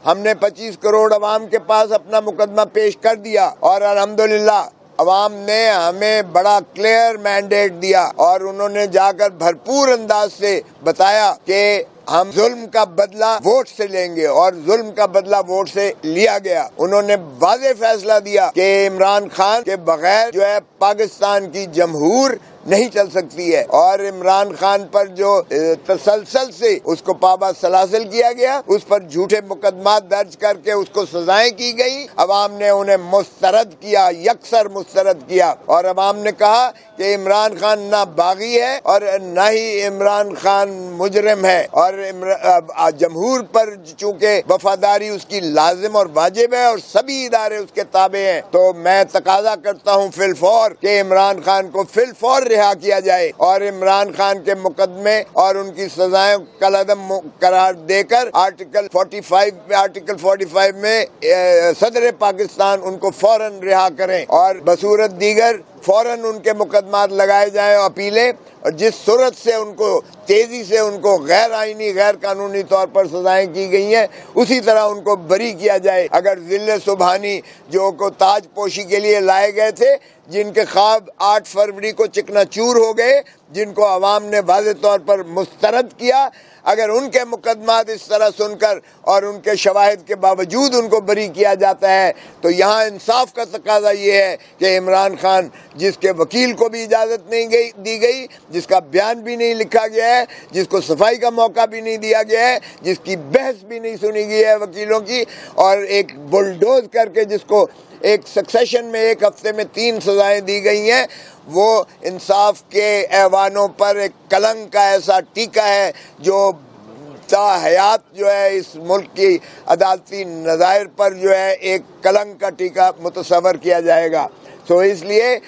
हमने 25 करोड़ अवाम के पास अपना मुकदमा पेश कर दिया और अल्हम्दुलिल्लाह अवाम ने हमें बड़ा क्लियर मैंडेट दिया और उन्होंने जाकर भरपूर अंदाज से बताया कि हम जुल्म का बदला वोट से लेंगे और जुल्म का बदला वोट से लिया गया। उन्होंने वाज़ेह फैसला दिया कि इमरान खान के बगैर जो है पाकिस्तान की जमहूर नहीं चल सकती है और इमरान खान पर जो तसलसल से उसको पाबा सलासिल किया गया, उस पर झूठे मुकदमा दर्ज करके उसको सजाएं की गई। अवाम ने उन्हें मुस्तरद किया, यकसर मुस्तरद किया और अवाम ने कहा कि इमरान खान ना बागी है और न ही इमरान खान मुजरिम है और जमहूर पर चूंकि वफादारी उसकी लाजिम और वाजिब है और सभी इदारे उसके ताबे हैं, तो मैं तकाजा करता हूँ फिलफौर कि इमरान खान को फिलफौर रिहा किया जाए और इमरान खान के मुकदमे और उनकी सजाएं कलअदम करार देकर आर्टिकल 45 में सदर पाकिस्तान उनको फौरन रिहा करें और बसूरत दीगर फौरन उनके मुकदमात लगाए जाएं अपीलें और जिस सूरत से उनको तेजी से उनको गैर आईनी गैर कानूनी तौर पर सजाएं की गई हैं उसी तरह उनको बरी किया जाए। अगर जिले सुबहानी जो को ताज पोशी के लिए लाए गए थे, जिनके ख्वाब 8 फरवरी को चिकनाचूर हो गए, जिनको अवाम ने वाज़ेह तौर पर मुस्तरद किया, अगर उनके मुकदमात इस तरह सुनकर और उनके शवाहिद के बावजूद उनको बरी किया जाता है तो यहाँ इंसाफ का तकाजा ये है कि इमरान खान जिसके वकील को भी इजाज़त नहीं दी गई, जिसका बयान भी नहीं लिखा गया है, जिसको सफाई का मौका भी नहीं दिया गया है, जिसकी बहस भी नहीं सुनी गई है वकीलों की और एक बुलडोज करके जिसको एक सक्सेशन में एक हफ्ते में 3 सजाएं दी गई हैं, वो इंसाफ के ऐवानों पर एक कलंक का ऐसा टीका है जो हयात जो है इस मुल्क की अदालती नज़ायर पर जो है एक कलंक का टीका मुतसव्वर किया जाएगा। तो इसलिए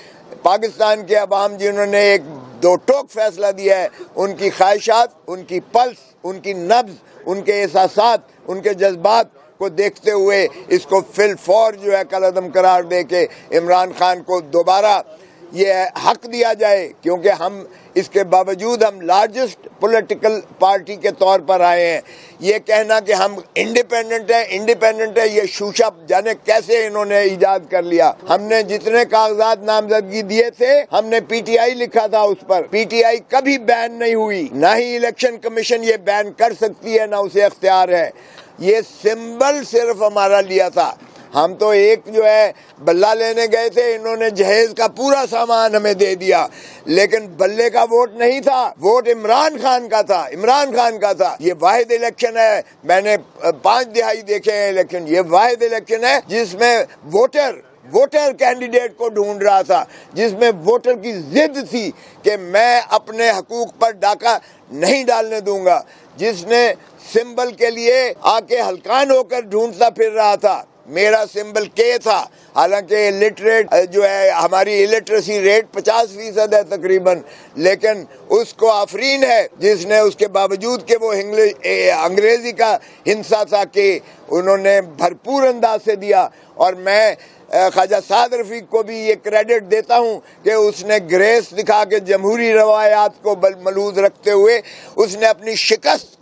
पाकिस्तान के अवाम जिन्होंने एक दो टोक फैसला दिया है, उनकी ख्वाहिशात, उनकी पल्स, उनकी नब्ज़, उनके एहसासात, उनके जज्बात को देखते हुए इसको फिलफौर जो है कलअदम करार दे के इमरान खान को दोबारा ये हक दिया जाए, क्योंकि हम इसके बावजूद हम लार्जेस्ट पॉलिटिकल पार्टी के तौर पर आए हैं। ये कहना कि हम इंडिपेंडेंट है ये शूशा जाने कैसे इन्होंने ईजाद कर लिया। हमने जितने कागजात नामजदगी दिए थे हमने पीटीआई लिखा था, उस पर पीटीआई कभी बैन नहीं हुई, ना ही इलेक्शन कमीशन ये बैन कर सकती है, ना उसे अख्तियार है। ये सिंबल सिर्फ हमारा लिया था। हम तो एक जो है बल्ला लेने गए थे, इन्होंने जहेज का पूरा सामान हमें दे दिया, लेकिन बल्ले का वोट नहीं था, वोट इमरान खान का था, इमरान खान का था। ये वाहिद इलेक्शन है, मैंने 5 दिहाई देखे हैं इलेक्शन, ये वाहिद इलेक्शन है जिसमें वोटर कैंडिडेट को ढूंढ रहा था, जिसमें वोटर की जिद थी कि मैं अपने हकूक पर डाका नहीं डालने दूंगा, जिसने सिंबल के लिए आके हलकान होकर ढूंढता फिर रहा था। मेरा सिंबल के था, हालांकि इलिटरेट जो है हमारी इलिटरेसी रेट 50% है तकरीबन, लेकिन उसको आफरीन है जिसने उसके बावजूद के वो अंग्रेजी का हिंसा था कि उन्होंने भरपूर अंदाज से दिया। और मैं ख्वाजा साद रफीक को भी ये क्रेडिट देता हूँ कि उसने ग्रेस दिखा के जमहूरी रवायात को मलूज रखते हुए उसने अपनी शिकस्त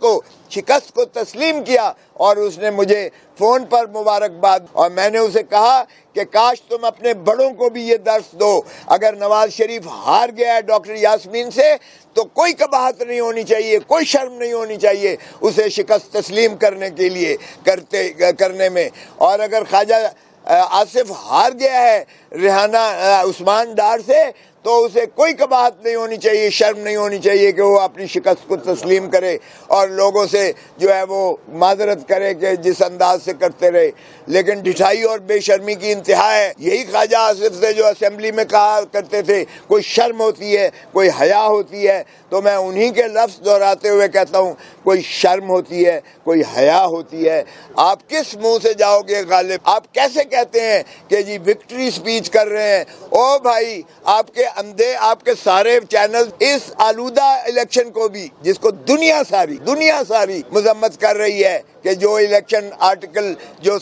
को तस्लीम किया और उसने मुझे फ़ोन पर मुबारकबाद, और मैंने उसे कहा कि काश तुम अपने बड़ों को भी ये दर्स दो। अगर नवाज शरीफ हार गया है डॉक्टर यास्मीन से तो कोई कबाहत नहीं होनी चाहिए, कोई शर्म नहीं होनी चाहिए उसे शिकस्त तस्लीम करने में। और अगर ख्वाजा आसिफ हार गया है रिहाना उस्मान डार से तो उसे कोई कबाहत नहीं होनी चाहिए, शर्म नहीं होनी चाहिए कि वो अपनी शिकस्त को तस्लीम करे और लोगों से जो है वो माजरत करे कि जिस अंदाज से करते रहे। लेकिन ढिठाई और बेशर्मी की इंतहा है। यही ख्वाजा आसिफ से जो असेंबली में कहा करते थे कोई शर्म होती है, कोई हया होती है, तो मैं उन्हीं के लफ्ज़ दोहराते हुए कहता हूँ कोई शर्म होती है, कोई हया होती है। आप किस मुंह से जाओगे गालिब? आप कैसे कहते हैं कि जी विक्ट्री स्पीच कर रहे हैं? ओ भाई, आपके सारे चैनल इस आलूदा इलेक्शन को भी, जिसको दुनिया सारी मजम्मत कर रही है कि जो इलेक्शन आर्टिकल जो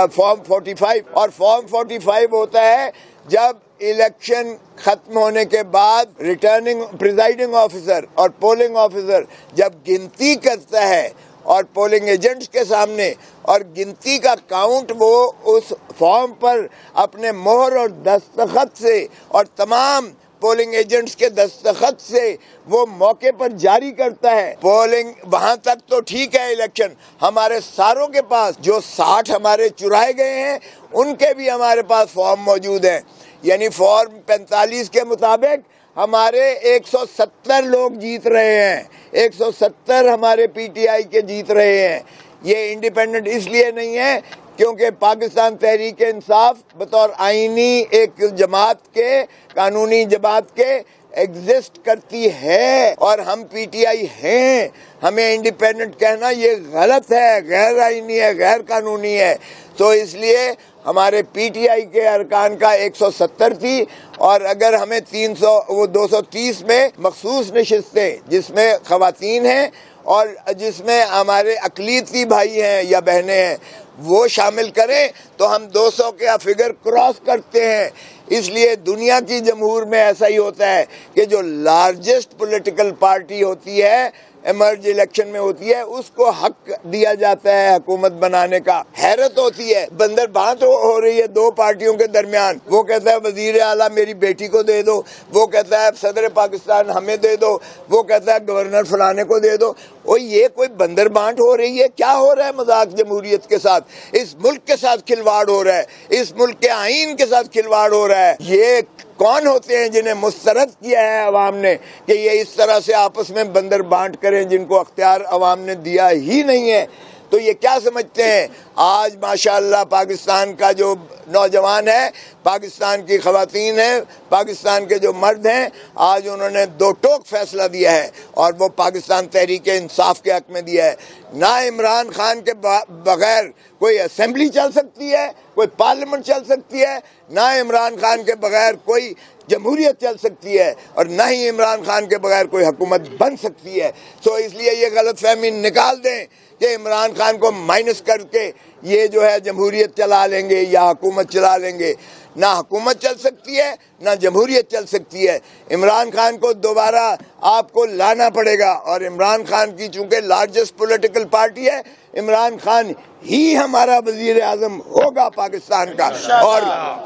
फॉर्म 45 और फॉर्म 45 होता है जब इलेक्शन खत्म होने के बाद रिटर्निंग प्रिजाइडिंग ऑफिसर और पोलिंग ऑफिसर जब गिनती करता है और पोलिंग एजेंट्स के सामने, और गिनती का काउंट वो उस फॉर्म पर अपने मोहर और दस्तखत से और तमाम पोलिंग एजेंट्स के दस्तखत से वो मौके पर जारी करता है। पोलिंग वहां तक तो ठीक है, इलेक्शन हमारे सारों के पास, जो 60 हमारे चुराए गए हैं उनके भी हमारे पास फॉर्म मौजूद हैं। यानी फॉर्म 45 के मुताबिक हमारे 170 लोग जीत रहे हैं, 170 हमारे पीटीआई के जीत रहे हैं। ये इंडिपेंडेंट इसलिए नहीं है क्योंकि पाकिस्तान तहरीक इंसाफ बतौर आईनी एक जमात के, कानूनी जमात के एग्जिस्ट करती है और हम पीटीआई हैं। हमें इंडिपेंडेंट कहना ये गलत है, गैर आईनी है, गैर कानूनी है। तो इसलिए हमारे पीटीआई के अरकान का 170 थी, और अगर हमें 230 में मखसूस नशिस्तें जिसमें खवातीन हैं और जिसमें हमारे अकलीती भाई हैं या बहनें हैं वो शामिल करें तो हम 200 का फिगर क्रॉस करते हैं। इसलिए दुनिया की जमहूर में ऐसा ही होता है कि जो लार्जेस्ट पॉलिटिकल पार्टी होती है, इमर्ज इलेक्शन में होती है, उसको हक दिया जाता है हुकूमत बनाने का। हैरत होती है, बंदर बात हो रही है दो पार्टियों के दरमियान। वो कहता है वजीर आला मेरी बेटी को दे दो, वो कहता है सदर पाकिस्तान हमें दे दो, वो कहता है गवर्नर फलाने को दे दो। और ये कोई बंदर बांट हो रही है? क्या हो रहा है मजाक जमहूरियत के साथ? इस मुल्क के साथ खिलवाड़ हो रहा है, इस मुल्क के आईन के साथ खिलवाड़ हो रहा है। ये कौन होते हैं जिन्हें मुस्तरद किया है अवाम ने कि ये इस तरह से आपस में बंदर बांट करें, जिनको अख्तियार अवाम ने दिया ही नहीं है? तो ये क्या समझते हैं? आज माशाअल्लाह पाकिस्तान का जो नौजवान है, पाकिस्तान की खवातीन है, पाकिस्तान के जो मर्द हैं, आज उन्होंने दो टोक फैसला दिया है और वो पाकिस्तान तहरीक इंसाफ के हक में दिया है। ना इमरान खान के बगैर कोई असेंबली चल सकती है, कोई पार्लियामेंट चल सकती है, ना इमरान खान के बगैर कोई जमहूरियत चल सकती है, और ना ही इमरान खान के बगैर कोई हुकूमत बन सकती है। तो इसलिए ये गलतफहमी निकाल दें कि इमरान खान को माइनस करके ये जो है जमहूरियत चला लेंगे या हुकूमत चला लेंगे। ना हुकूमत चल सकती है, ना जमहूरियत चल सकती है। इमरान खान को दोबारा आपको लाना पड़ेगा, और इमरान खान की चूंकि लार्जेस्ट पॉलिटिकल पार्टी है, इमरान खान ही हमारा वजीर आजम होगा पाकिस्तान का,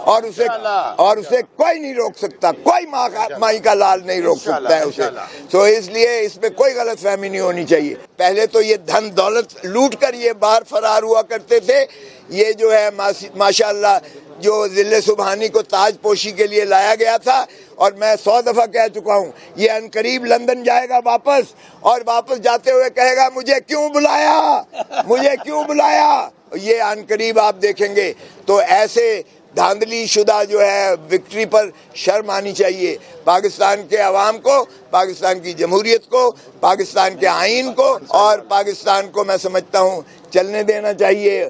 और उसे कोई नहीं रोक सकता, कोई माई का लाल नहीं रोक सकता है उसे। तो इसलिए इसमें कोई गलतफहमी नहीं होनी चाहिए। पहले तो ये धन दौलत लूट कर ये बाहर फरार हुआ करते थे। ये जो है माशाअल्लाह जो जिले सुबहानी को ताज पोशी के लिए लाया गया था, और मैं 100 दफा कह चुका हूँ, ये अनकरीब लंदन जाएगा वापस, और वापस जाते हुए कहेगा मुझे क्यों बुलाया, मुझे क्यों बुलाया। ये अनकरीब आप देखेंगे। तो ऐसे धांधली शुदा जो है विक्ट्री पर शर्म आनी चाहिए। पाकिस्तान के अवाम को, पाकिस्तान की जमहूरियत को, पाकिस्तान के आईन को और पाकिस्तान को मैं समझता हूँ चलने देना चाहिए।